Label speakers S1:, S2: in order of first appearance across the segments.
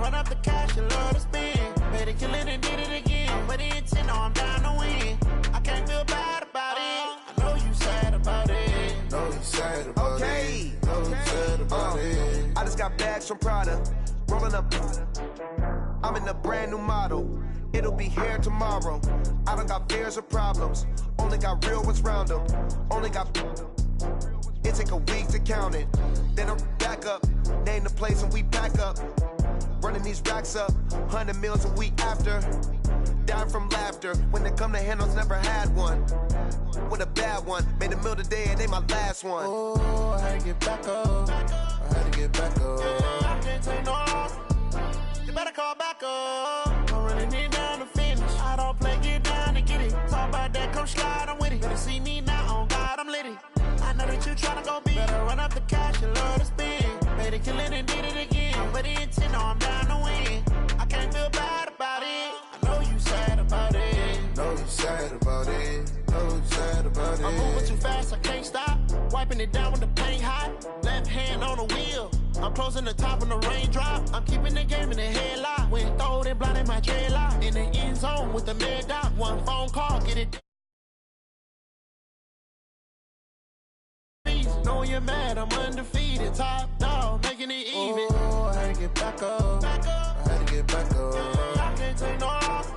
S1: run up the cash, you love to spend. Made a killing and did it again. But the intent, no, I'm down to win. I can't feel bad about it. I know you sad about it.
S2: Know you sad about it. Know you sad about it.
S3: I just got bags from Prada. Rolling up. I'm in a brand new model. It'll be here tomorrow. I don't got fears or problems. Only got real ones round them. Only got. It take a week to count it. Then I'm back up. Name the place and we pack up. Running these racks up. 100 meals a week after. Dying from laughter. When they come to handles, never had one. With a bad one. Made a meal today and they my last one.
S2: Oh, I had to get back up. I had to get back up.
S1: I can't take no loss. You better call back up. I'm running it down to finish. I don't play, get down to get it. Talk about that, come slide, I'm with it. Better see me now, on God, I'm litty. I know that you tryna go big. Better run up the cash, you love to spend. Made a killing and did it again. But the intent, no, I'm down to win. I can't feel bad about it. I know you sad about it.
S2: Know you sad about it. Know you sad about it.
S1: I'm moving too fast, I can't stop. Wiping it down when the paint hot. Left hand on the wheel. I'm closing the top when the raindrop. I'm keeping the game in the headlock. When throwed and blinded my dreadlock. In the end zone with the mad dot. One phone call, get it. Knowing you're mad, I'm undefeated. Top dog, making it even.
S2: Oh, I had to get back up. I had to get back up.
S1: I can't take no loss.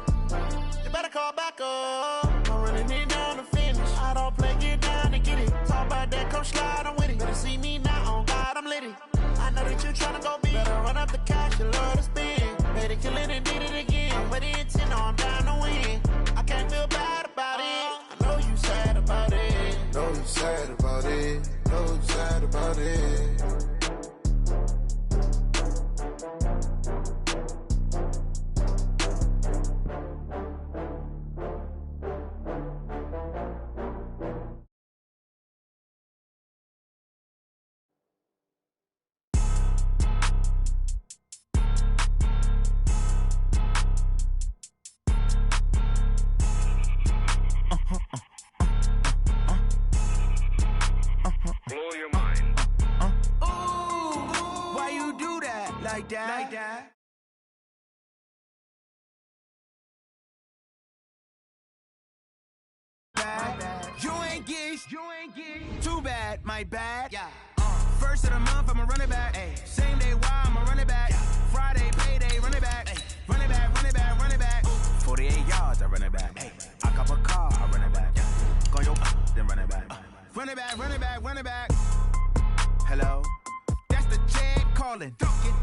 S1: You better call back up. I'm running it down to finish. I don't play, get down to get it. Talk about that, come slide, I'm with it. Better see me now, on God, I'm litty. I know that you tryna go big. Better run up the cash, you love to spend. Made a killing and did it again. But the intent, no, I'm down to win. I can't feel bad about it. I know you sad about it.
S2: Know you sad about it. Know you sad about it.
S4: Blow your mind.
S3: Ooh, why you do that? Like that? Like that? Bad. You ain't geek. Too bad, my bad. Yeah. First of the month, I'ma run it back. Ay. Same day, why I'ma run it back. Yeah. Friday, payday, run it back. Ay. Run it back, run it back, run it back. 48 yards, I run it back. Ay. I cop a car, I run it back. Yeah. Go your then run it back. Run it back, run it back, run it back. Hello? That's the check calling.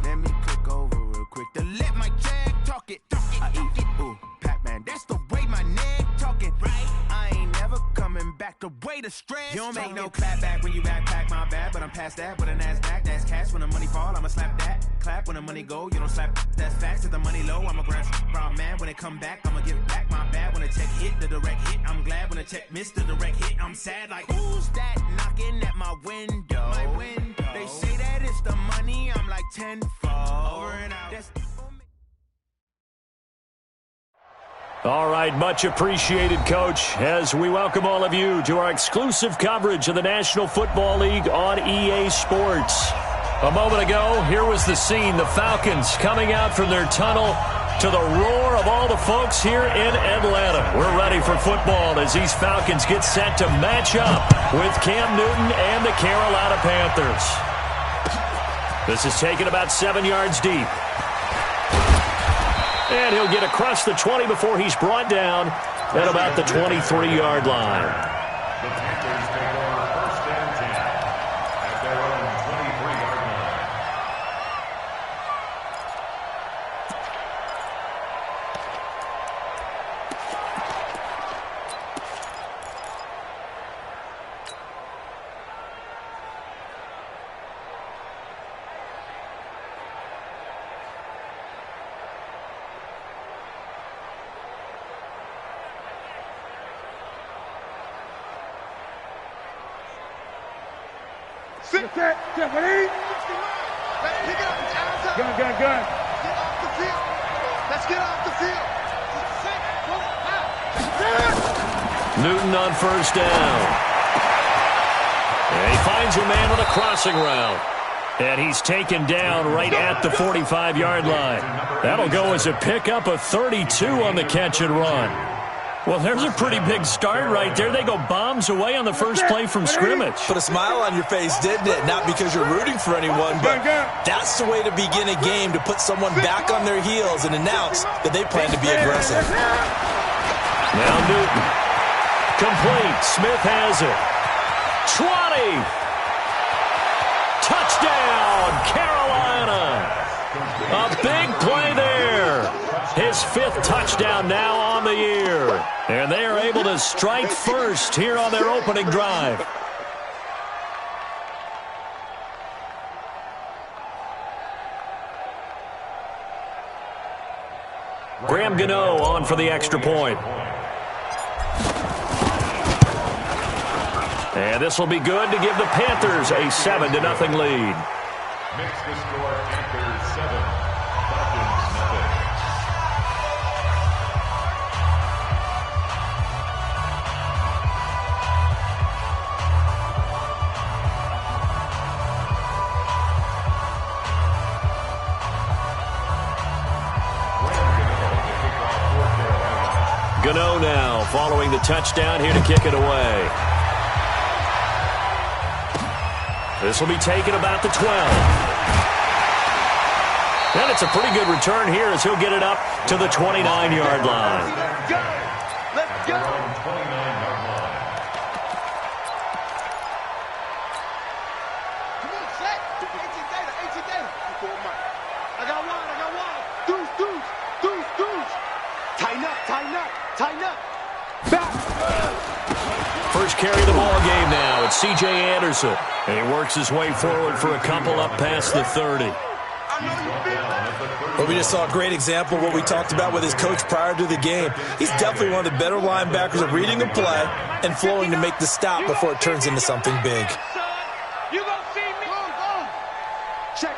S3: Let me click over real quick to let my check talk it. I eat, ooh, Pac-Man. That's the way my neck talking. Right? I ain't never coming back the way the stress. You don't make no clap back when you backpack, my bad. But I'm past that with a NASDAQ. That's cash when the money fall, I'ma slap that. Clap when the money go, you don't slap. That's facts. If the money low, I'ma grab brown man. When it come back, I'ma give back my bad. When the check hit, the direct hit. I'm glad when the check missed the direct hit. I'm sad like, who's that knocking at my window? My window. They say that it's the money, I'm like tenfold. Over and out.
S5: All right, much appreciated, Coach, as we welcome all of you to our exclusive coverage of the National Football League on EA Sports. A moment ago, here was the scene, the Falcons coming out from their tunnel to the roar of all the folks here in Atlanta. We're ready for football as these Falcons get set to match up with Cam Newton and the Carolina Panthers. This is taken about 7 yards deep. And he'll get across the 20 before he's brought down at about the 23-yard line.
S6: The Panthers take over first and 10 at their own 23-yard line.
S7: Sit that, Stephanie.
S8: Let's pick it up. It's outside.
S7: Gun.
S8: Get off the field. Let's get off the field.
S5: Newton on first down. And he finds a man with a crossing route. And he's taken down right at the 45-yard line. That'll go as a pickup of 32 on the catch and run. Well, there's a pretty big start right there. They go bombs away on the first play from scrimmage.
S4: Put a smile on your face, didn't it? Not because you're rooting for anyone, but that's the way to begin a game, to put someone back on their heels and announce that they plan to be aggressive.
S5: Now Newton. Complete. Smith has it. 20. Touchdown, Carolina. A big play there. His 5th touchdown now on the year. And they are able to strike first here on their opening drive. Graham Gano on for the extra point. And this will be good to give the Panthers a 7-0 lead.
S6: Makes the score Panthers 7, Falcons nothing.
S5: Gano now following the touchdown here to kick it away. This will be taken about the 12. And it's a pretty good return here as he'll get it up to the 29-yard line.
S8: Let's go. Let's go.
S6: 29-yard line.
S8: Come on, set. 18 data. I got one. Deuce. Tighten up. Back.
S5: First carry of the ball game now. It's C.J. Anderson. And he works his way forward for a couple up past the 30.
S4: Well, we just saw a great example of what we talked about with his coach prior to the game. He's definitely one of the better linebackers at reading the play and flowing to make the stop before it turns into something big.
S8: You gonna see me? Check.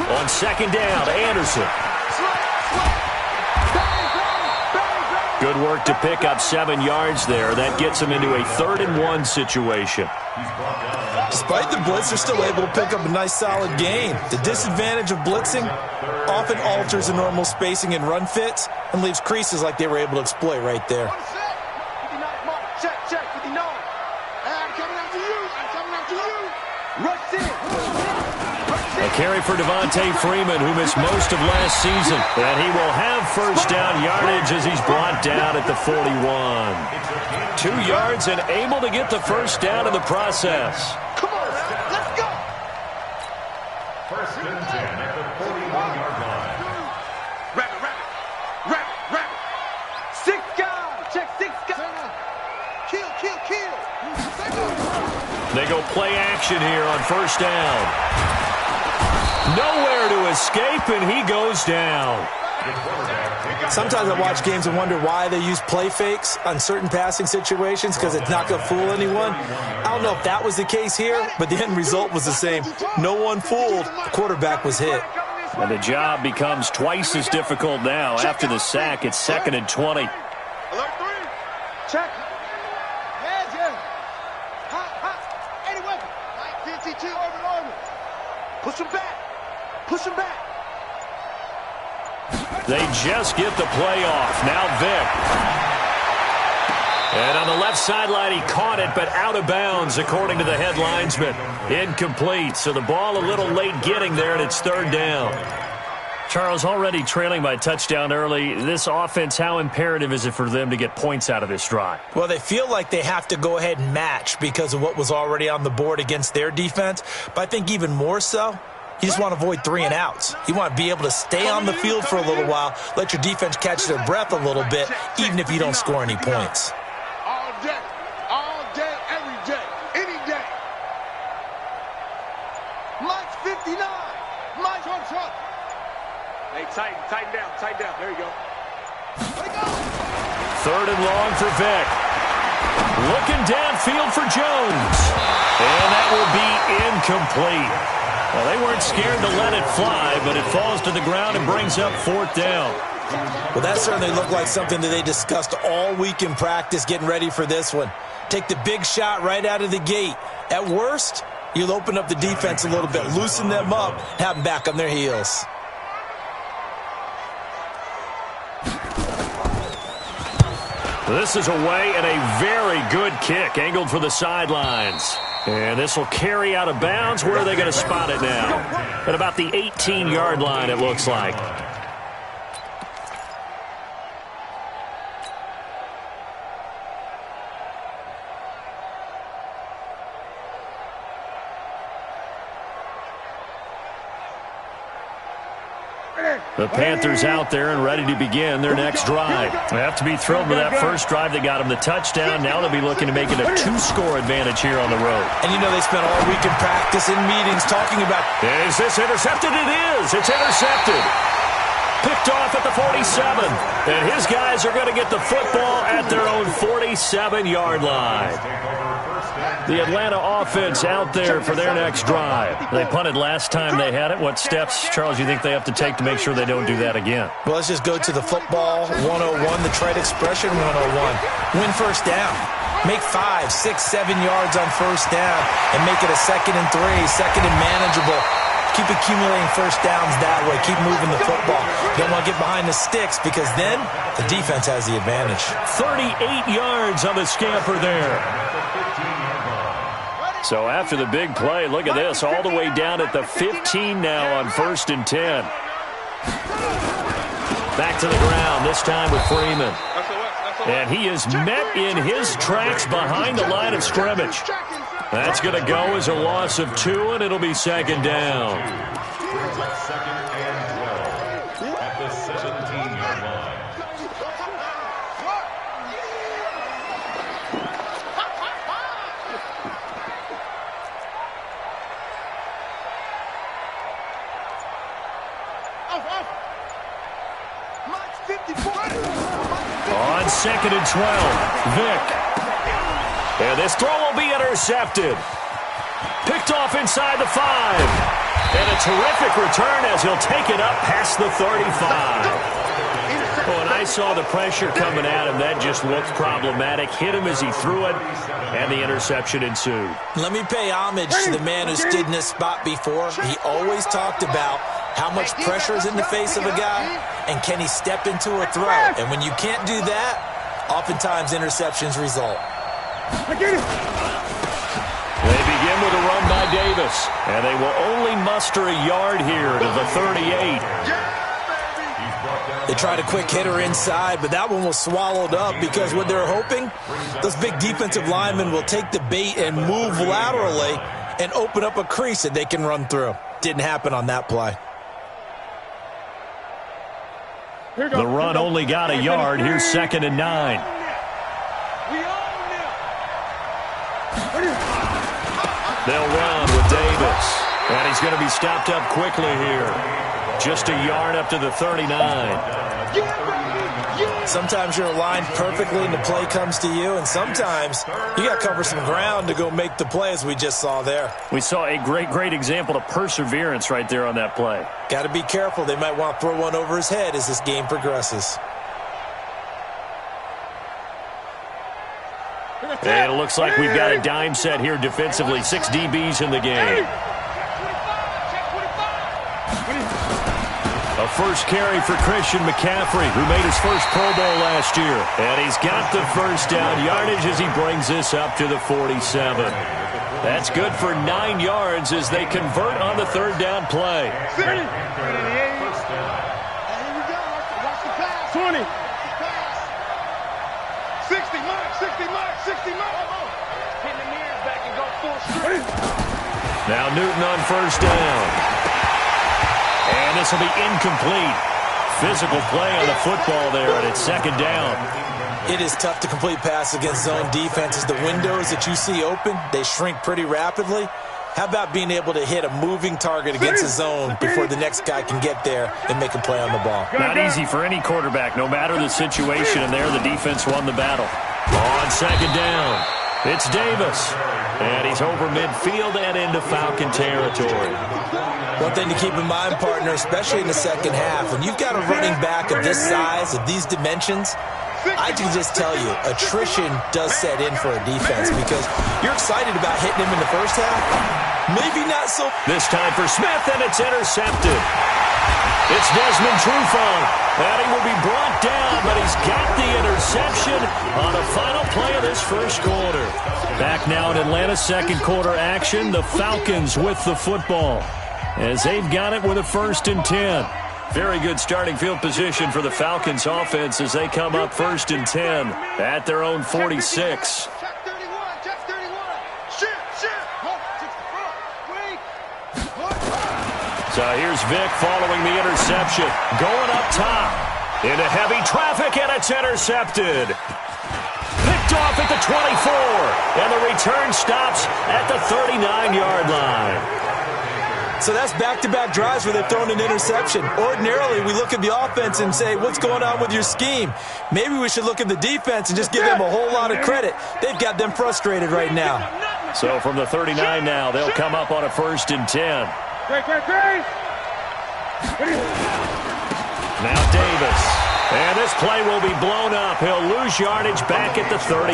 S5: On second down, Anderson. Good work to pick up 7 yards there. That gets him into a 3rd-and-1 situation.
S4: Despite the blitz, they're still able to pick up a nice, solid gain. The disadvantage of blitzing often alters the normal spacing and run fits and leaves creases like they were able to exploit right there.
S8: Check. 59. I'm coming after you. Rush in.
S5: A carry for Devontae Freeman, who missed most of last season. And he will have first down yardage as he's brought down at the 41. 2 yards and able to get the first down in the process.
S8: Come on, let's go.
S6: First and 10 at the 41-yard line.
S8: Rabbit. 6 guys. Check 6 guys. Kill.
S5: They go play action here on first down. Nowhere to escape, and he goes down.
S4: Sometimes I watch games and wonder why they use play fakes on certain passing situations, because it's not going to fool anyone. I don't know if that was the case here, but the end result was the same. No one fooled. The quarterback was hit.
S5: And the job becomes twice as difficult now. After the sack, it's 2nd and 20.
S8: Alert 3. Check. Yeah. Hot. Any weapon. 52 over. Push him back.
S5: They just get the play off. Now Vick. And on the left sideline, he caught it, but out of bounds, according to the head linesman. Incomplete. So the ball a little late getting there, and it's 3rd down. Charles, already trailing by touchdown early. This offense, how imperative is it for them to get points out of this drive?
S4: Well, they feel like they have to go ahead and match because of what was already on the board against their defense. But I think even more so, you just want to avoid 3 and outs. You want to be able to stay on the field for a little while, let your defense catch their breath a little bit, even if you don't score any points.
S8: All day, every day, any day. Mike's 59. Mike's on top. Hey, tighten down. There you go. Let it go.
S5: 3rd and long for Vick. Looking downfield for Jones. And that will be incomplete. Well, they weren't scared to let it fly, but it falls to the ground and brings up 4th down.
S4: Well, that certainly looked like something that they discussed all week in practice getting ready for this one. Take the big shot right out of the gate. At worst, You'll open up the defense a little bit, loosen them up, have them back on their heels.
S5: This is away and a very good kick, angled for the sidelines. And this will carry out of bounds. Where are they going to spot it now? At about the 18-yard line, it looks like. The Panthers out there and ready to begin their next drive. They have to be thrilled with that first drive that got them the touchdown. Now they'll be looking to make it a 2-score advantage here on the road.
S4: And you know they spent all week in practice and meetings talking about...
S5: Is this intercepted? It is. It's intercepted. Picked off at the 47. And his guys are going to get the football at their own 47-yard line. The Atlanta offense out there for their next drive. They punted last time they had it. What steps, Charles, you think they have to take to make sure they don't do that again?
S4: Well, let's just go to the football 101, the trade expression 101. Win first down. Make 5, 6, 7 yards on first down and make it a 2nd and 3, 2nd and manageable. Keep accumulating first downs that way. Keep moving the football. Don't want to get behind the sticks because then the defense has the advantage.
S5: 38 yards on the scamper there. So after the big play, look at this, all the way down at the 15 now on 1st and 10. Back to the ground, this time with Freeman. And he is met in his tracks behind the line of scrimmage. That's going to go as a loss of 2, and it'll be 2nd down.
S6: Second and 12 at the 17-yard line.
S5: On 2nd and 12, Vick. And this throw will be intercepted. Picked off inside the 5. And a terrific return as he'll take it up past the 35. When I saw the pressure coming at him, that just looked problematic. Hit him as he threw it, and the interception ensued.
S4: Let me pay homage to the man who stood in this spot before. He always talked about how much pressure is in the face of a guy, and can he step into a throw? And when you can't do that, oftentimes interceptions result.
S5: They begin with a run by Davis, and they will only muster a yard here to the 38.
S4: They tried a quick hitter inside, but that one was swallowed up because what they're hoping, those big defensive linemen will take the bait and move laterally and open up a crease that they can run through. Didn't happen on that play.
S5: The run only got a yard. Here's 2nd and 9. They'll run with Davis. And he's going to be stopped up quickly here. Just a yard up to the 39.
S4: Sometimes you're aligned perfectly and the play comes to you, and sometimes you got to cover some ground to go make the play, as we just saw there.
S5: We saw a great example of perseverance right there on that play.
S4: Got to be careful. They might want to throw one over his head as this game progresses.
S5: And it looks like we've got a dime set here defensively. 6 DBs in the game. A first carry for Christian McCaffrey, who made his first Pro Bowl last year. And he's got the first down yardage as he brings this up to the 47. That's good for 9 yards as they convert on the 3rd down play.
S8: 20. 60 mark. Pin the mirrors back and go full straight.
S5: Now Newton on first down. And this will be incomplete. Physical play on the football there, and it's 2nd down.
S4: It is tough to complete pass against zone defenses. The windows that you see open, they shrink pretty rapidly. How about being able to hit a moving target against a zone before the next guy can get there and make a play on the ball?
S5: Not easy for any quarterback, no matter the situation, and there the defense won the battle. On 2nd down, it's Davis. And he's over midfield and into Falcon territory.
S4: One thing to keep in mind, partner, especially in the second half, when you've got a running back of this size, of these dimensions, I can just tell you, attrition does set in for a defense because you're excited about hitting him in the first half. Maybe not so.
S5: This time for Smith, and it's intercepted. It's Desmond Trufant, and he will be brought down, but he's got the interception on the final play of this first quarter. Back now in Atlanta's second quarter action, the Falcons with the football, as they've got it with a 1st and 10. Very good starting field position for the Falcons offense as they come up 1st and 10 at their own 46. So here's Vick following the interception. Going up top into heavy traffic, and it's intercepted. Picked off at the 24, and the return stops at the 39-yard line.
S4: So that's back-to-back drives where they've thrown an interception. Ordinarily, we look at the offense and say, what's going on with your scheme? Maybe we should look at the defense and just give them a whole lot of credit. They've got them frustrated right now.
S5: So from the 39 now, they'll come up on a 1st and 10. Now Davis. And this play will be blown up. He'll lose yardage back at the 38.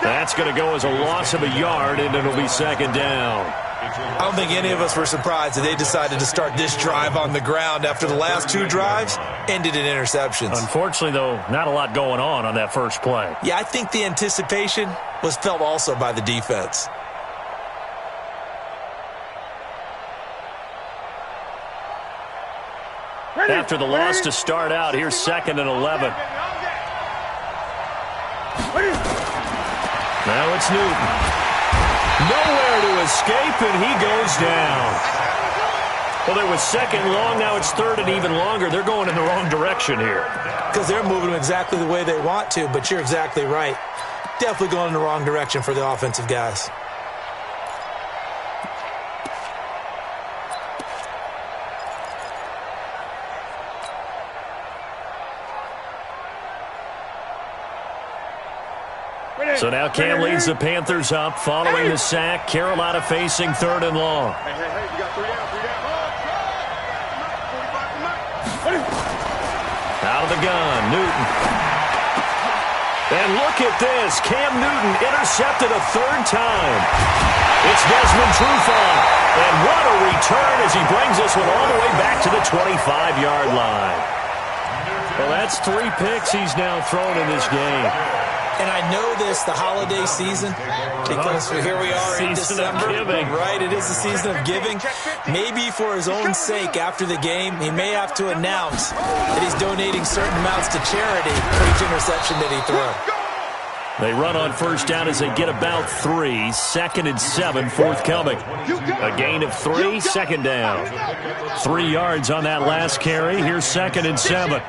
S5: That's going to go as a loss of a yard, and it'll be 2nd down.
S4: I don't think any of us were surprised that they decided to start this drive on the ground after the last 2 drives ended in interceptions.
S5: Unfortunately, though, not a lot going on that first play.
S4: Yeah, I think the anticipation was felt also by the defense.
S5: After the loss to start out, here's 2nd and 11. Now it's Newton. Nowhere to escape, and he goes down. Well, there was 2nd long, now it's 3rd and even longer. They're going in the wrong direction here.
S4: Because they're moving exactly the way they want to, but you're exactly right. Definitely going in the wrong direction for the offensive guys.
S5: So now Cam leads the Panthers up following the sack. Carolina facing 3rd and long.
S8: Hey, you got 3 down.
S5: Out of the gun, Newton. And look at this. Cam Newton intercepted a 3rd time. It's Desmond Trufant. And what a return as he brings this one all the way back to the 25-yard line. Well, that's 3 picks he's now thrown in this game.
S4: And I know this, the holiday season, because here we are in December. Right, it is the season of giving. Maybe for his own sake, after the game, he may have to announce that he's donating certain amounts to charity for each interception that he threw.
S5: They run on 1st down as they get about 3. 2nd and 7 forthcoming. A gain of 3, 2nd down. 3 yards on that last carry. Here's 2nd and 7.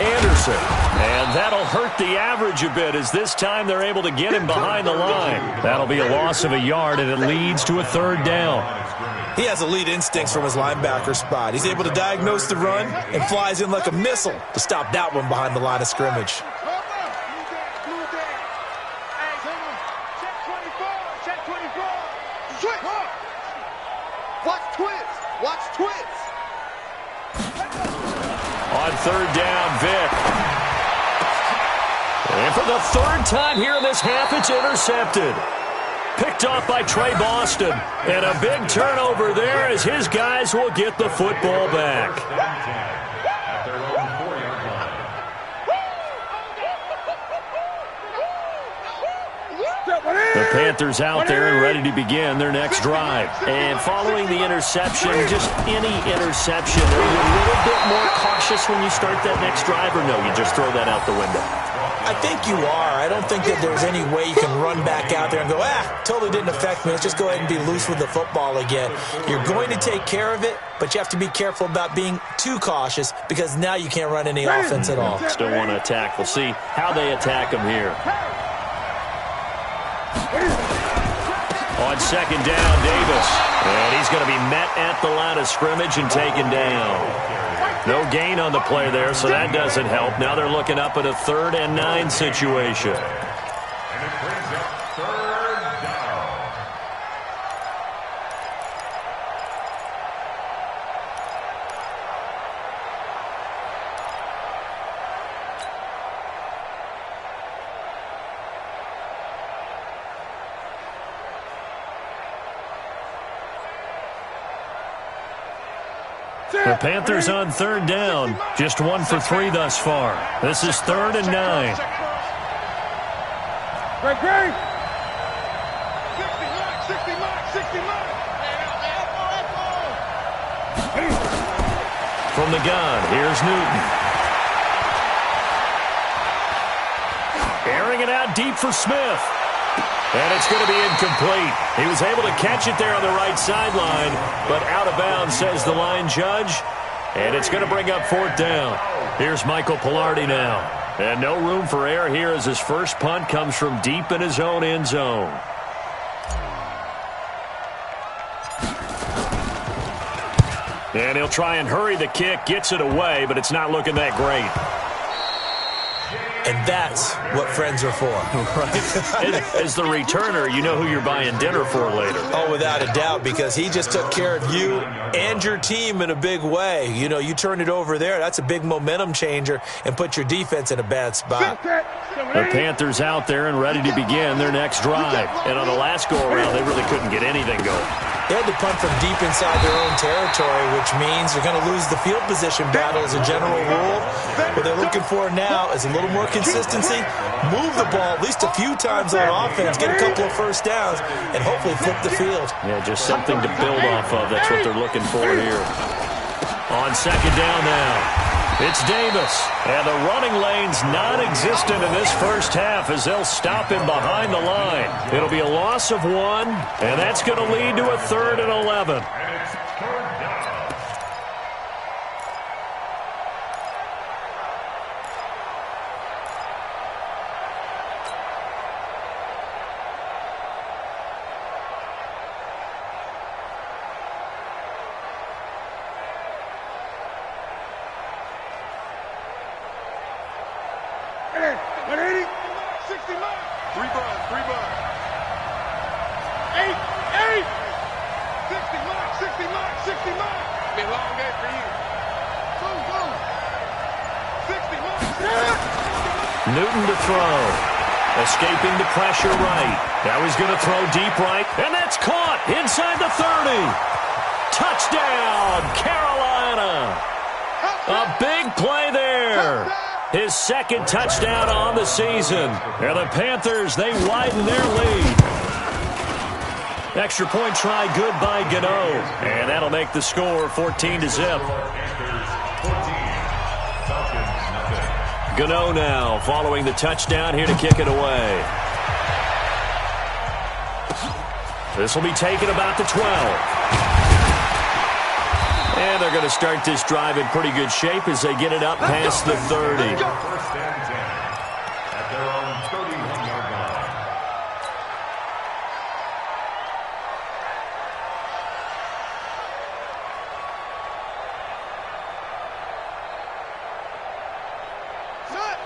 S5: Anderson, and that'll hurt the average a bit as this time they're able to get him behind the line. That'll be a loss of a yard, and it leads to a 3rd down.
S4: He has elite instincts from his linebacker spot. He's able to diagnose the run and flies in like a missile to stop that one behind the line of scrimmage.
S8: Watch twits.
S5: On 3rd down, Vick. And for the 3rd time here in this half, it's intercepted. Picked off by Trey Boston. And a big turnover there as his guys will get the football back. The Panthers out there and ready to begin their next drive. And following the interception, just any interception, are you a little bit more cautious when you start that next drive, or no, you just throw that out the window?
S4: I think you are. I don't think that there's any way you can run back out there and go, totally didn't affect me. Let's just go ahead and be loose with the football again. You're going to take care of it, but you have to be careful about being too cautious because now you can't run any offense at all.
S5: Still want to attack. We'll see how they attack him here. On 2nd down, Davis. And he's going to be met at the line of scrimmage and taken down. No gain on the play there, so that doesn't help. Now they're looking up at a 3rd and 9 situation.
S6: And it brings up 3rd down.
S5: The Panthers on third down. Just 1 for 3 thus far. This is 3rd and 9.
S8: Great. 60 mark.
S5: From the gun, here's Newton. Airing it out deep for Smith. And it's going to be incomplete. He was able to catch it there on the right sideline, but out of bounds, says the line judge. And it's going to bring up 4th down. Here's Michael Pilardi now. And no room for error here as his first punt comes from deep in his own end zone. And he'll try and hurry the kick, gets it away, but it's not looking that great.
S4: And that's what friends are for.
S5: Right. As the returner, you know who you're buying dinner for later.
S4: Oh, without a doubt, because he just took care of you and your team in a big way. You know, you turn it over there, that's a big momentum changer and put your defense in a bad spot.
S5: The Panthers out there and ready to begin their next drive. And on the last go-around, they really couldn't get anything going.
S4: They had to punt from deep inside their own territory, which means they're going to lose the field position battle as a general rule. What they're looking for now is a little more consistency, move the ball at least a few times on offense, get a couple of first downs, and hopefully flip the field.
S5: Yeah, just something to build off of. That's what they're looking for here. On 2nd down now. It's Davis, and the running lane's non-existent in this first half as they'll stop him behind the line. It'll be a loss of 1, and that's going to lead to a 3rd and 11. Newton to throw. Escaping the pressure right. Now he's going to throw deep right. And that's caught inside the 30. Touchdown, Carolina. A big play there. His 2nd touchdown on the season. And the Panthers, they widen their lead. Extra point try good by Gano. And that'll make the score 14-0. Gano now following the touchdown here to kick it away. This will be taken about the 12. And they're going to start this drive in pretty good shape as they get it up past the 30.
S6: At their own 31-yard line.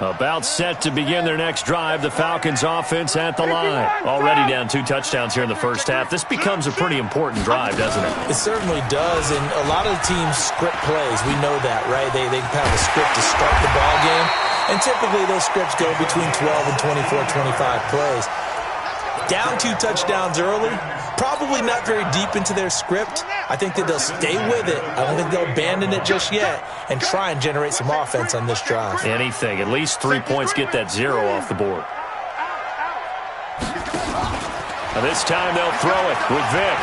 S5: About set to begin their next drive. The Falcons offense at the line. Already down 2 touchdowns here in the first half. This becomes a pretty important drive, doesn't it?
S4: It certainly does, and a lot of the teams script plays. We know that, right? They have a script to start the ball game, and typically those scripts go between 12 and 24, 25 plays. Down 2 touchdowns early, probably not very deep into their script. I think that they'll stay with it. I don't think they'll abandon it just yet and try and generate some offense on this drive.
S5: Anything. At least 3 points, get that 0 off the board. Now this time they'll throw it with Vic.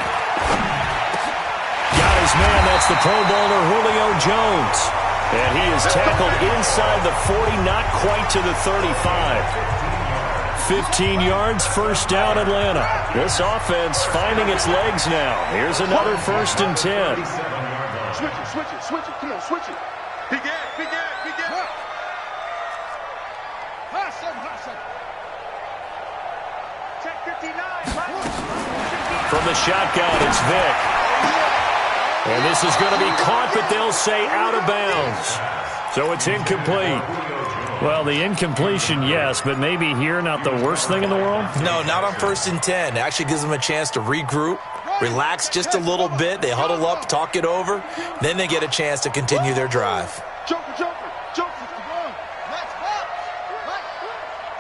S5: Got his man. That's the Pro Bowler Julio Jones. And he is tackled inside the 40, not quite to the 35. 15 yards, first down, Atlanta. This offense finding its legs now. Here's another 1st and 10.
S8: Switch it. Come on, switch it. Big ass. Hot second. Check 59.
S5: From the shotgun, it's Vic. And this is going to be caught, but they'll say out of bounds. So it's incomplete. Well, the incompletion, yes, but maybe here not the worst thing in the world?
S4: No, not on 1st and 10. It actually gives them a chance to regroup, relax just a little bit. They huddle up, talk it over. Then they get a chance to continue their drive.
S8: Joker. Let's go.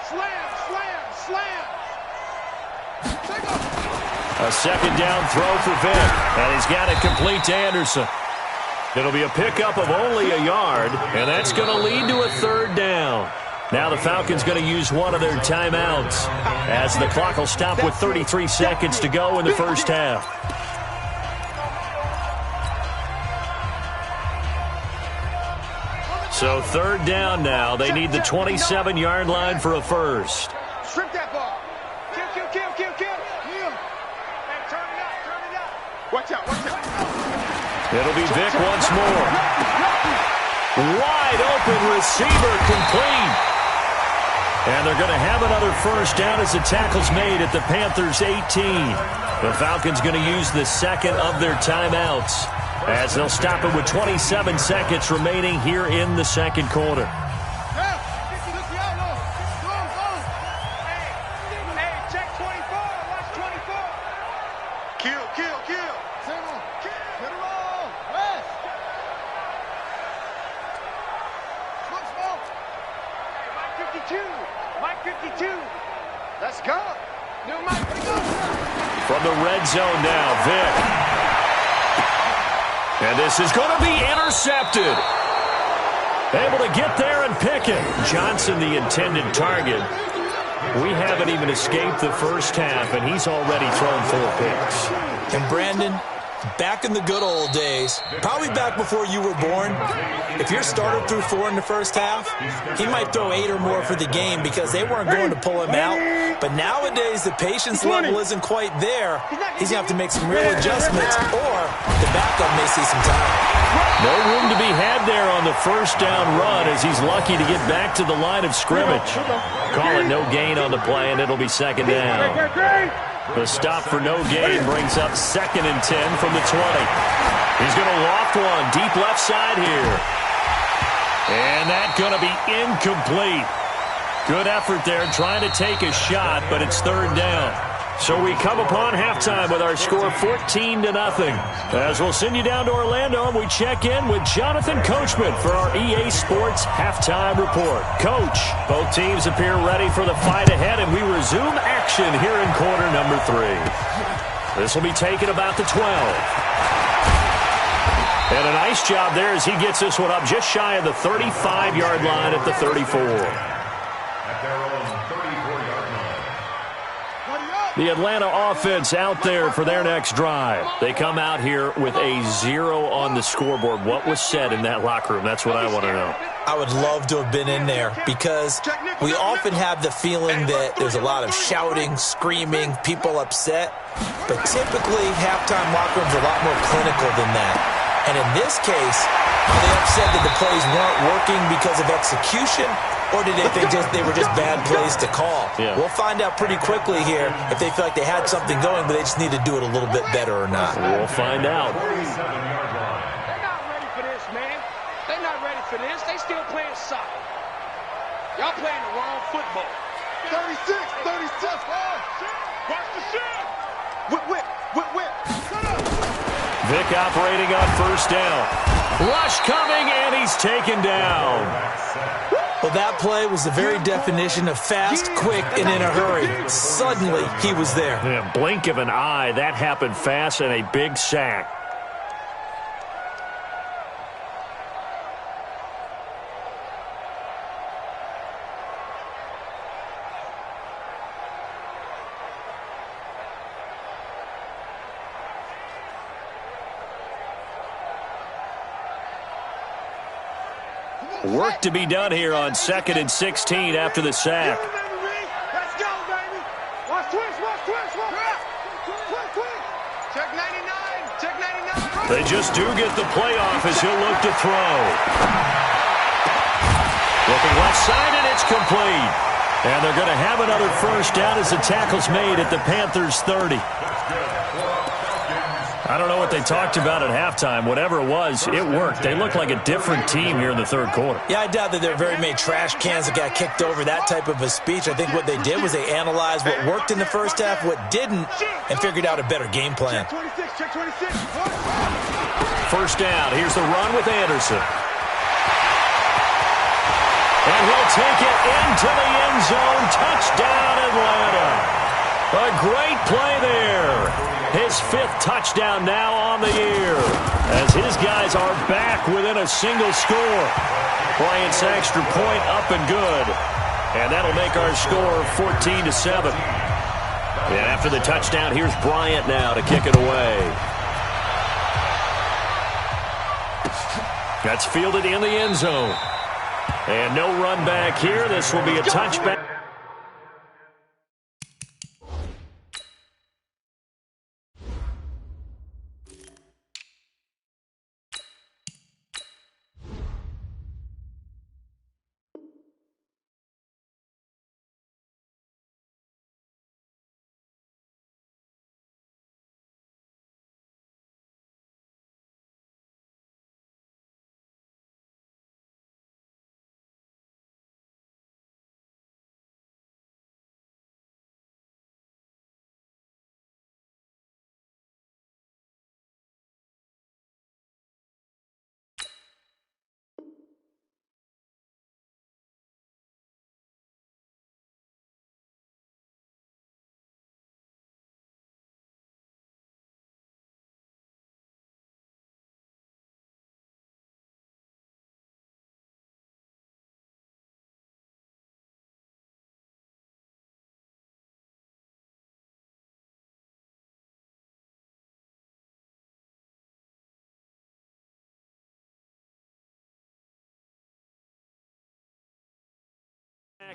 S8: Slam.
S5: A 2nd down throw for Vic. And he's got it complete to Anderson. It'll be a pickup of only a yard, and that's going to lead to a third down. Now the Falcons going to use one of their timeouts as the clock will stop with 33 seconds to go in the first half. So third down now. They need the 27-yard line for a first.
S8: Strip that ball. Kill. And turn it up. Watch out.
S5: It'll be Vic once more. Wide open receiver, complete. And they're going to have another first down as the tackle's made at the Panthers' 18. The Falcons going to use the second of their timeouts as they'll stop it with 27 seconds remaining here in the second quarter.
S8: Let's go.
S5: From the red zone now, Vic. And this is going to be intercepted. Able to get there and pick it. Johnson, the intended target. We haven't even escaped the first half, and he's already thrown 4 picks.
S4: And Brandon, back in the good old days, probably back before you were born, if your starter threw 4 in the first half, he might throw 8 or more for the game because they weren't going to pull him out. But nowadays, the patience level isn't quite there. He's going to have to make some real adjustments, or the backup may see some time.
S5: No room to be had there on the first down run as he's lucky to get back to the line of scrimmage. Call it no gain on the play, and it'll be second down. The stop for no gain brings up 2nd and 10 from the 20. He's going to loft one deep left side here. And that's going to be incomplete. Good effort there trying to take a shot, but it's third down. So we come upon halftime with our score 14-0. As we'll send you down to Orlando, and we check in with Jonathan Coachman for our EA Sports Halftime Report. Coach, both teams appear ready for the fight ahead, and we resume action here in quarter number 3. This will be taken about the 12. And a nice job there as he gets this one up just shy of the 35-yard line at the 34. The Atlanta offense out there for their next drive. They come out here with a 0 on the scoreboard. What was said in that locker room? That's what I want to know.
S4: I would love to have been in there because we often have the feeling that there's a lot of shouting, screaming, people upset. But typically, halftime locker rooms are a lot more clinical than that. And in this case, are they upset that the plays weren't working because of execution, or did they think they were just bad plays to call?
S5: Yeah.
S4: We'll find out pretty quickly here if they feel like they had something going, but they just need to do it a little bit better or not.
S5: We'll find out.
S8: They're not ready for this, man. They're not ready for this. They still playing soccer. Y'all playing the wrong football. 36. Watch the shit. Whip. Shut up.
S5: Vic operating on first down. Rush coming, and he's taken down.
S4: Well, that play was the very definition of fast, quick, and in a hurry. Suddenly, he was there.
S5: In a blink of an eye, that happened fast, and a big sack. Work to be done here on 2nd and 16 after the sack.
S8: Let's go, baby. Watch twist. Check 99.
S5: They just do get the playoff as he'll look to throw. Looking left side, and it's complete. And they're going to have another first down as the tackle's made at the Panthers' 30. I don't know what they talked about at halftime. Whatever it was, it worked. They look like a different team here in the third quarter.
S4: Yeah, I doubt that there are very many trash cans that got kicked over, that type of a speech. I think what they did was they analyzed what worked in the first half, what didn't, and figured out a better game plan.
S8: Check 26.
S5: First down. Here's the run with Anderson. And he'll take it into the end zone. Touchdown, Atlanta. A great play there. His 5th touchdown now on the year, as his guys are back within a single score. Bryant's extra point up and good, and that'll make our score 14-7. And after the touchdown, here's Bryant now to kick it away. That's fielded in the end zone. And no run back here. This will be a touchback.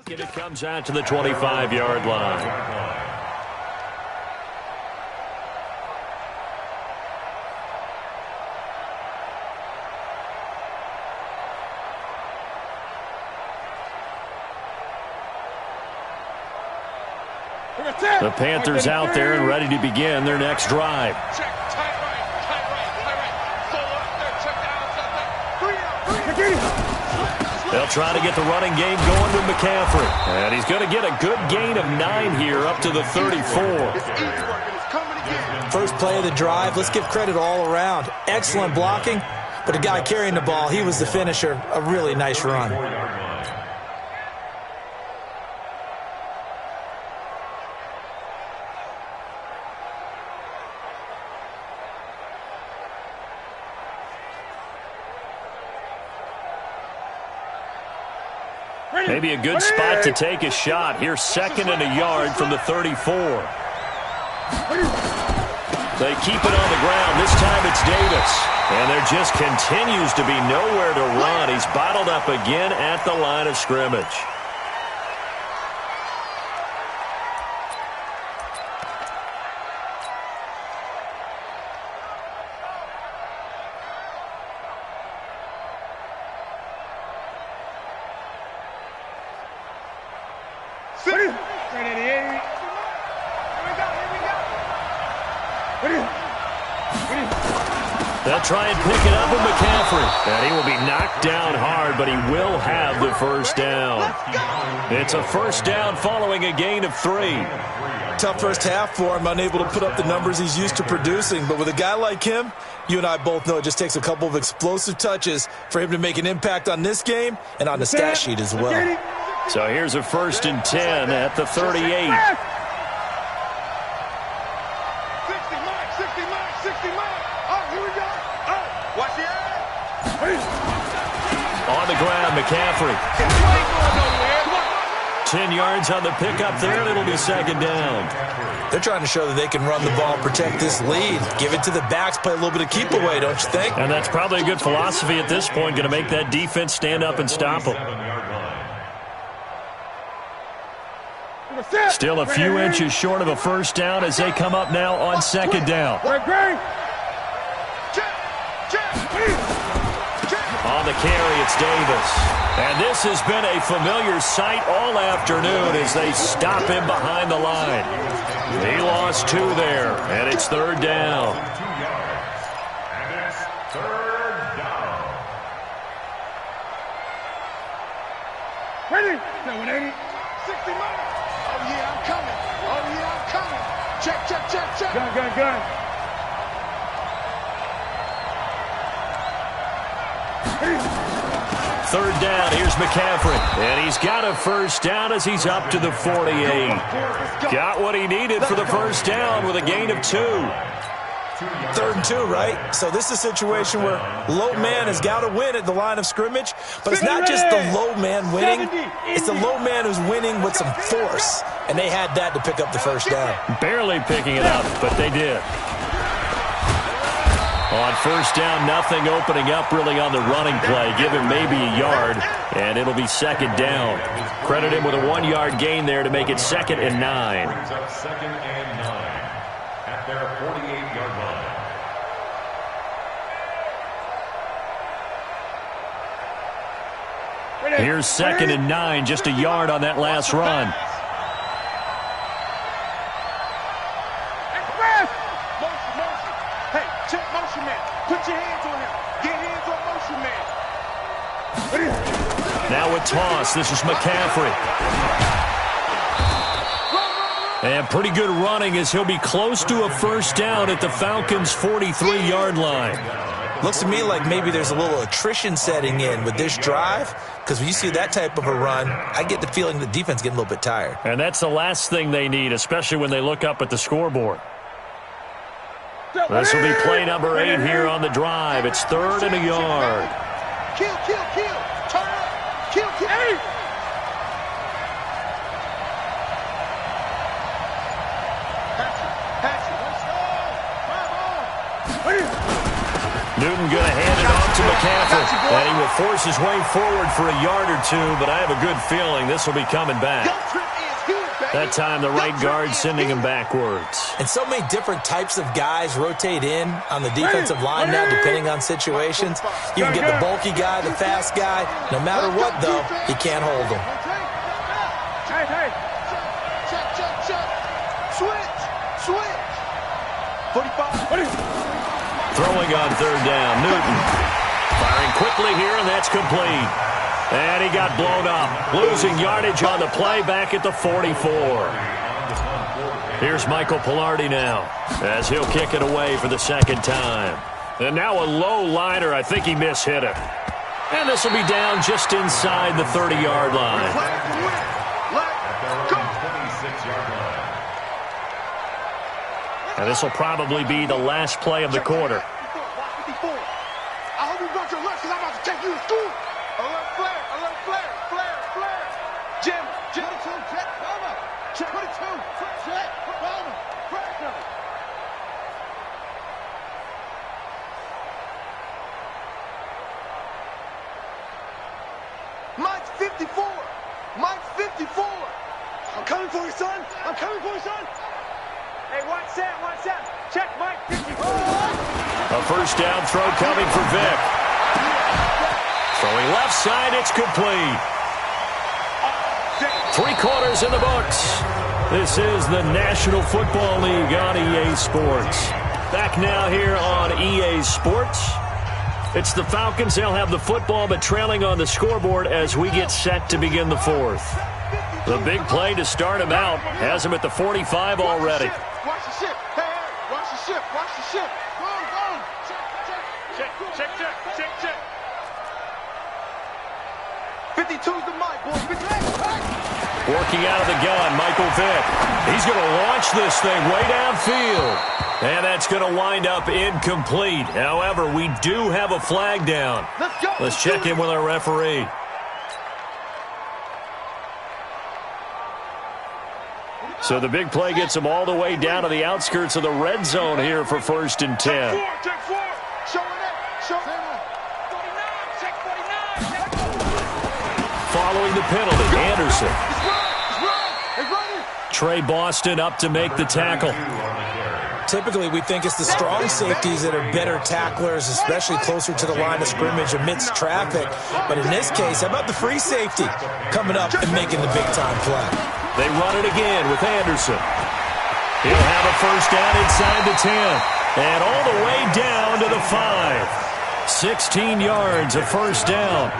S5: And it comes out to the 25-yard line. The Panthers out there and ready to begin their next drive.
S8: Check, tight right. Full up there, check down, 3 out.
S5: They'll try to get the running game going with McCaffrey. And he's going to get a good gain of 9 here up to the 34.
S4: First play of the drive, let's give credit all around. Excellent blocking, but the guy carrying the ball, he was the finisher. A really nice run.
S5: Maybe a good spot to take a shot. Here's 2nd and a yard from the 34. They keep it on the ground. This time it's Davis. And there just continues to be nowhere to run. He's bottled up again at the line of scrimmage. They'll try and pick it up with McCaffrey. And he will be knocked down hard, but he will have the first down. It's a first down following a gain of 3.
S4: Tough first half for him, unable to put up the numbers he's used to producing. But with a guy like him, you and I both know it just takes a couple of explosive touches for him to make an impact on this game and on the stat sheet as well.
S5: So here's a 1st and 10 at the 38.
S8: 60 miles. Oh, here we go. Oh, watch the
S5: On the ground, McCaffrey. 10 yards on the pickup there, and it'll be 2nd down.
S4: They're trying to show that they can run the ball, protect this lead, give it to the backs, play a little bit of keep away, don't you think?
S5: And that's probably a good philosophy at this point, going to make that defense stand up and stop them. Still a few inches short of a first down as they come up now on 2nd down. On the carry, it's Davis. And this has been a familiar sight all afternoon as they stop him behind the line. He lost 2 there, and it's 3rd down.
S6: And it's 3rd down.
S8: Ready? 60 miles. Oh, yeah, I'm coming. Oh, yeah, I'm coming. Check. Gun.
S5: Third down, here's McCaffrey. And he's got a first down as he's up to the 48. Got what he needed for the first down with a gain of 2.
S4: 3rd and 2, right? So this is a situation where low man has got to win at the line of scrimmage, but it's not just the low man winning. It's the low man who's winning with some force, and they had that to pick up the first down.
S5: Barely picking it up, but they did. On first down, nothing opening up really on the running play. Give him maybe a yard, and it'll be 2nd down. Credit him with a 1-yard gain there to make it 2nd and 9.
S6: Brings up 2nd and 9 at their 48-yard line.
S5: Here's 2nd and 9, just a yard on that last run.
S8: Hey, check motion man. Put your hands on him. Get hands on motion man.
S5: Now with toss, this is McCaffrey. And pretty good running as he'll be close to a first down at the Falcons' 43-yard line.
S4: Looks to me like maybe there's a little attrition setting in with this drive, because when you see that type of a run, I get the feeling the defense is getting a little bit tired.
S5: And that's the last thing they need, especially when they look up at the scoreboard. This will be play number 8 here on the drive. It's 3rd and a yard.
S8: Kill, kill, kill. Turn up. Kill, kill. Hey!
S5: Newton going to hand it off to McCaffrey. And he will force his way forward for a yard or 2, but I have a good feeling this will be coming back. That time the right guard sending him backwards.
S4: And so many different types of guys rotate in on the defensive line now, depending on situations. You can get the bulky guy, the fast guy. No matter what, though, he can't hold him.
S8: Hey, hey. Check. Switch. 45.
S5: Throwing on 3rd down, Newton. Firing quickly here, and that's complete. And he got blown up. Losing yardage on the play back at the 44. Here's Michael Pilardi now as he'll kick it away for the 2nd time. And now a low liner. I think he mishit it. And this will be down just inside the 30-yard line. And this will probably be the last play of the quarter.
S8: 54. I hope you got your lunch because I'm about to take you to school. Alert flare. Jim. 22, check, Palmer. Check, 22, check, Palmer. Pressure. Mike's 54. I'm coming for you, son. Hey, watch that. Check, Mike, 54.
S5: A first down throw coming for Vick. Throwing left side, it's complete. 3 quarters in the books. This is the National Football League on EA Sports. Back now here on EA Sports. It's the Falcons. They'll have the football, but trailing on the scoreboard as we get set to begin the 4th. The big play to start him out has him at the 45 already.
S8: Watch the ship. Hey, watch the ship. Go. Check. 52's the mic, boys.
S5: Working out of the gun, Michael Vick. He's going to launch this thing way downfield. And that's going to wind up incomplete. However, we do have a flag down. Let's check in with our referee. So the big play gets him all the way down to the outskirts of the red zone here for 1st and 10.
S8: Check 4.
S5: Following the penalty, Anderson. Trey Boston up to make the tackle.
S4: Typically, we think it's the strong safeties that are better tacklers, especially closer to the line of scrimmage amidst traffic. But in this case, how about the free safety coming up and making the big-time play?
S5: They run it again with Anderson. He'll have a first down inside the 10. And all the way down to the 5. 16 yards, a first down.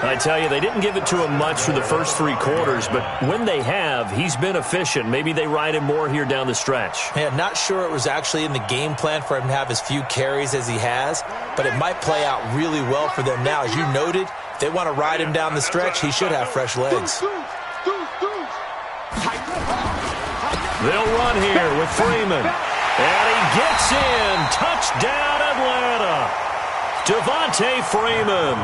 S5: I tell you, they didn't give it to him much for the first 3 quarters, but when they have, he's been efficient. Maybe they ride him more here down the stretch.
S4: Yeah, not sure it was actually in the game plan for him to have as few carries as he has, but it might play out really well for them now. As you noted, If they want to ride him down the stretch, he should have fresh legs.
S5: They'll run here with Freeman. And he gets in. Touchdown, Atlanta. Devontae Freeman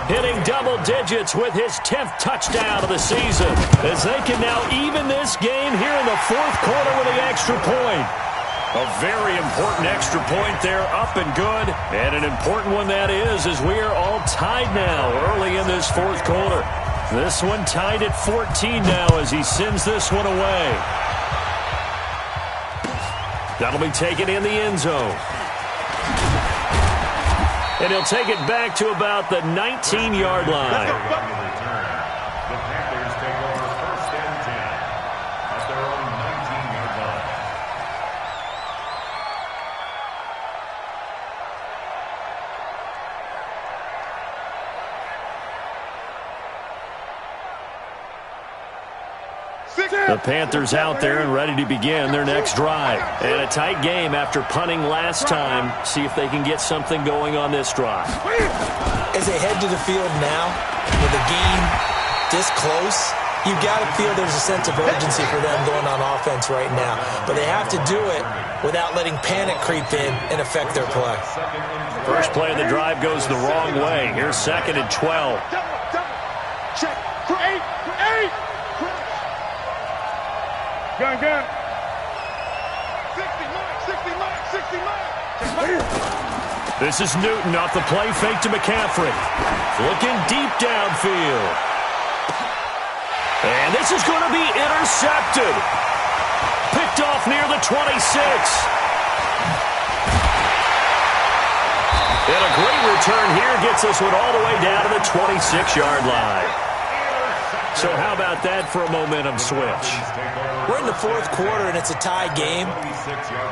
S5: hitting double digits with his 10th touchdown of the season, as they can now even this game here in the fourth quarter with the extra point. A very important extra point there, up and good. And an important one that is, as we are all tied now early in this fourth quarter. This one tied at 14 now as he sends this one away. That'll be taken in the end zone. And he'll take it back to about the 19-yard line.
S6: The Panthers take over first and 10 at their own 19-yard line.
S5: The Panthers out there and ready to begin their next drive. And a tight game after punting last time. See if they can get something going on this drive.
S4: As they head to the field now, with the game this close, you've got to feel there's a sense of urgency for them going on offense right now. But they have to do it without letting panic creep in and affect their play.
S5: First play of the drive goes the wrong way. Here's 2nd and 12.
S8: Check. Create. Gun. 60 mark.
S5: This is Newton off the play fake to McCaffrey. Looking deep downfield. And this is going to be intercepted. Picked off near the 26. And a great return here gets this one all the way down to the 26-yard line. So how about that for a momentum switch?
S4: We're in the fourth quarter, and it's a tie game.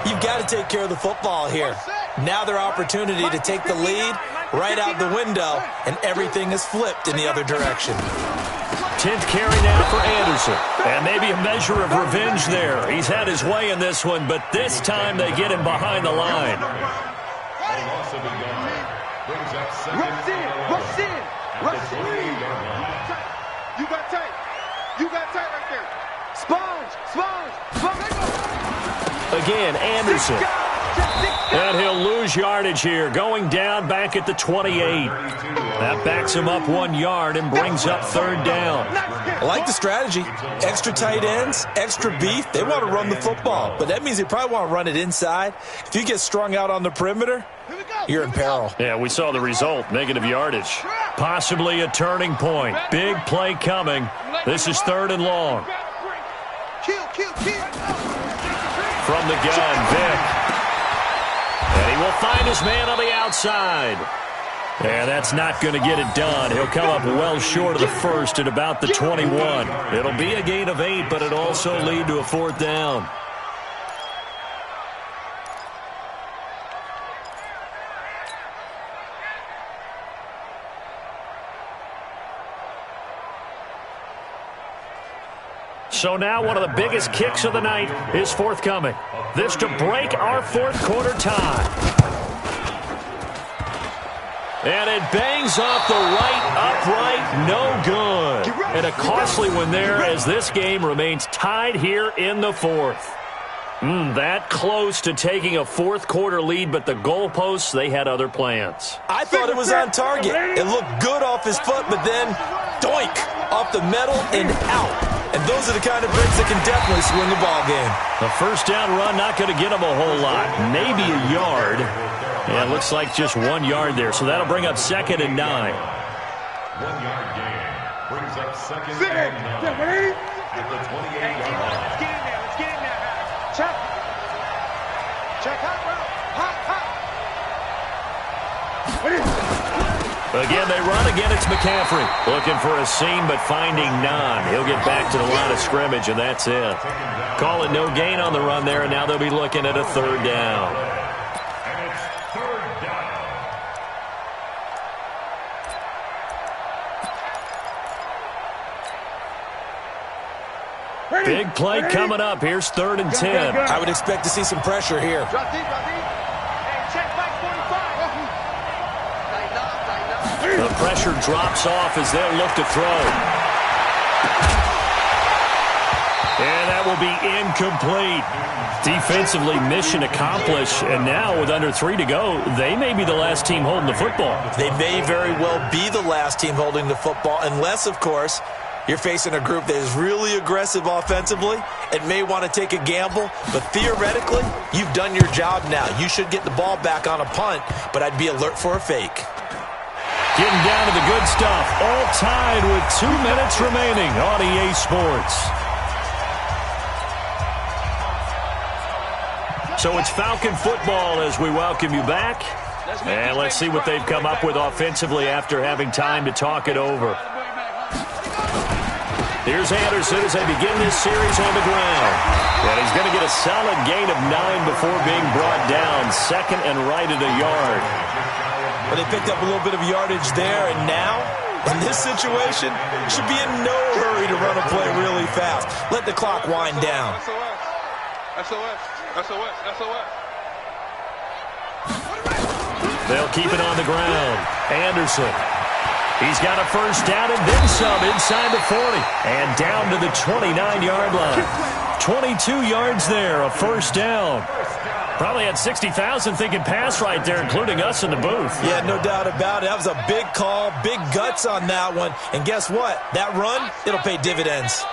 S4: You've got to take care of the football here. Now their opportunity to take the lead right out the window, and everything is flipped in the other direction.
S5: 10th carry now for Anderson. And maybe a measure of revenge there. He's had his way in this one, but this time they get him behind the line.
S8: Rush in. You got tight right there. Sponge.
S5: Again, Anderson. And he'll lose yardage here, going down back at the 28. That backs him up 1 yard and brings up 3rd down.
S4: I like the strategy. Extra tight ends, extra beef. They want to run the football, but that means they probably want to run it inside. If you get strung out on the perimeter, you're in peril.
S5: Yeah, we saw the result, negative yardage. Possibly a turning point. Big play coming. This is 3rd and long. From the gun, Vick. And he will find his man on the outside. And that's not going to get it done. He'll come up well short of the first at about the 21. It'll be a gain of 8, but it'll also lead to a 4th down. So now one of the biggest kicks of the night is forthcoming. This to break our fourth quarter tie. And it bangs off the right upright, no good. And a costly one there as this game remains tied here in the fourth. That close to taking a fourth quarter lead, but the goalposts, they had other plans.
S4: I thought it was on target. It looked good off his foot, but then doink, off the metal and out. And those are the kind of breaks that can definitely swing the ball game.
S5: The first down run not going to get him a whole lot. Maybe a yard. Yeah, it looks like just 1 yard there. So that'll bring up 2nd and 9.
S6: 1 yard gain brings up 2nd and 9 at the 28-yard line.
S8: Let's get in there. Check. Hot, bro.
S5: Again, they run. Again, it's McCaffrey. Looking for a seam, but finding none. He'll get back to the line of scrimmage, and that's it. Call it no gain on the run there, and now they'll be looking at a 3rd down.
S6: And it's 3rd down.
S5: Big play coming up. Here's 3rd and 10.
S4: I would expect to see some pressure here.
S8: Drop deep. Hey, check back 45.
S5: The pressure drops off as they'll look to throw. And that will be incomplete. Defensively, mission accomplished. And now with under 3 to go, they may be the last team holding the football.
S4: They may very well be the last team holding the football, unless, of course, you're facing a group that is really aggressive offensively and may want to take a gamble. But theoretically, you've done your job now. You should get the ball back on a punt, but I'd be alert for a fake.
S5: Getting down to the good stuff. All tied with 2 minutes remaining on EA Sports. So it's Falcon football as we welcome you back. And let's see what they've come up with offensively after having time to talk it over. Here's Anderson as they begin this series on the ground. And he's going to get a solid gain of 9 before being brought down. Second and right at a yard.
S4: Well, they picked up a little bit of yardage there, and now, in this situation, should be in no hurry to run a play really fast. Let the clock wind down.
S8: SOS.
S5: They'll keep it on the ground. Anderson. He's got a first down and then some inside the 40. And down to the 29-yard line. 22 yards there, a first down. Probably had 60,000 thinking pass right there, including us in the booth.
S4: Yeah, no doubt about it. That was a big call, big guts on that one. And guess what? That run, it'll pay dividends.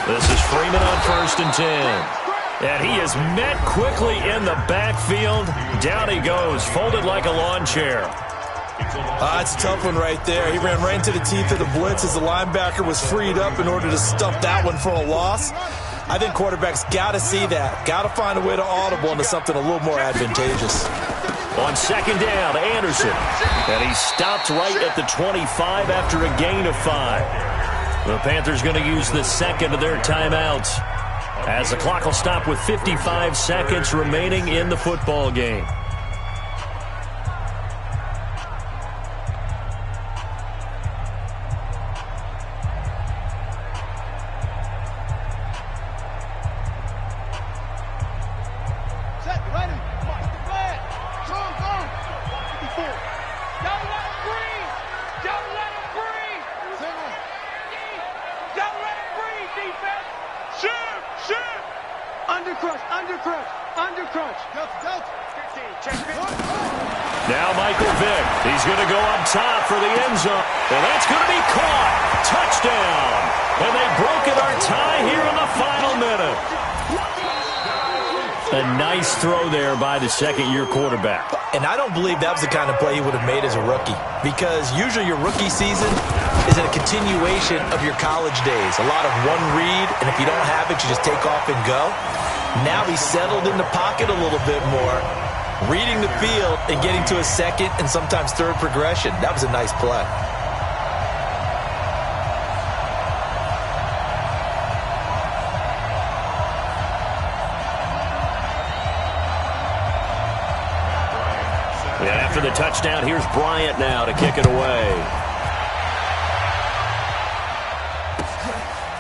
S5: This is Freeman on 1st and 10. And he is met quickly in the backfield. Down he goes, folded like a lawn chair.
S4: It's a tough one right there. He ran right into the teeth of the blitz as the linebacker was freed up in order to stuff that one for a loss. I think quarterbacks got to see that. Got to find a way to audible into something a little more advantageous.
S5: On 2nd down, Anderson. And he stopped right at the 25 after a gain of 5. The Panthers going to use the second of their timeouts, as the clock will stop with 55 seconds remaining in the football game. Now Michael Vick. He's going to go up top for the end zone. And that's going to be caught. Touchdown. And they've broken our tie here in the final minute. A nice throw there by the second-year quarterback.
S4: And I don't believe that was the kind of play he would have made as a rookie, because usually your rookie season is a continuation of your college days. A lot of one read, and if you don't have it, you just take off and go. Now he's settled in the pocket a little bit more, reading the field and getting to a second and sometimes third progression. That was a nice play.
S5: And after the touchdown, here's Bryant now to kick it away.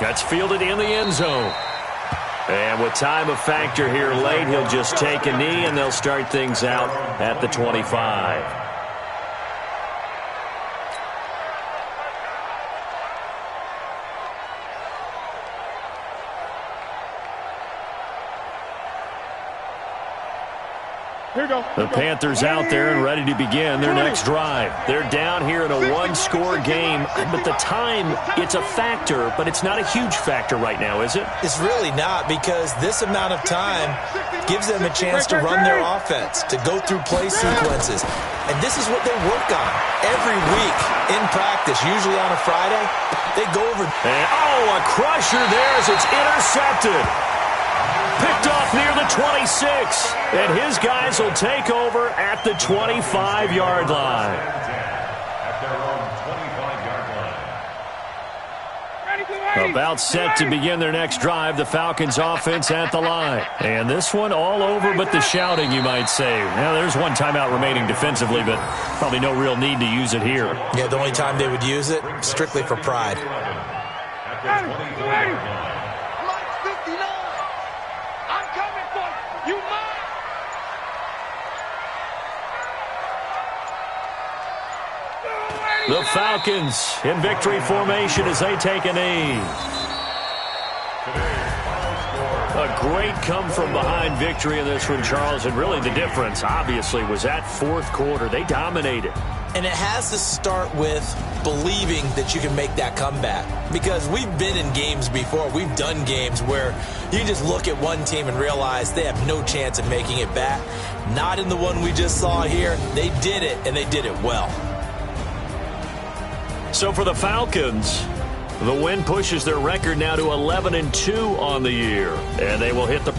S5: That's fielded in the end zone. And with time a factor here late, he'll just take a knee, and they'll start things out at the 25. The Panthers out there and ready to begin their next drive. They're down here in a one-score game, but the time, it's a factor, but it's not a huge factor right now, is it?
S4: It's really not, because this amount of time gives them a chance to run their offense, to go through play sequences. And this is what they work on every week in practice, usually on a Friday. They go over.
S5: And, a crusher there as it's intercepted. Picked off near the 26, and his guys will take over at the 25-yard line. About set to begin their next drive, the Falcons offense at the line. And this one all over but the shouting, you might say. Now, there's one timeout remaining defensively, but probably no real need to use it here.
S4: Yeah, the only time they would use it, strictly for pride.
S5: The Falcons in victory formation as they take a knee. A great come-from-behind victory in this one, Charles, and really the difference, obviously, was that fourth quarter. They dominated.
S4: And it has to start with believing that you can make that comeback. Because we've been in games before. We've done games where you just look at one team and realize they have no chance of making it back. Not in the one we just saw here. They did it, and they did it well.
S5: So for the Falcons, the win pushes their record now to 11-2 on the year. And they will hit the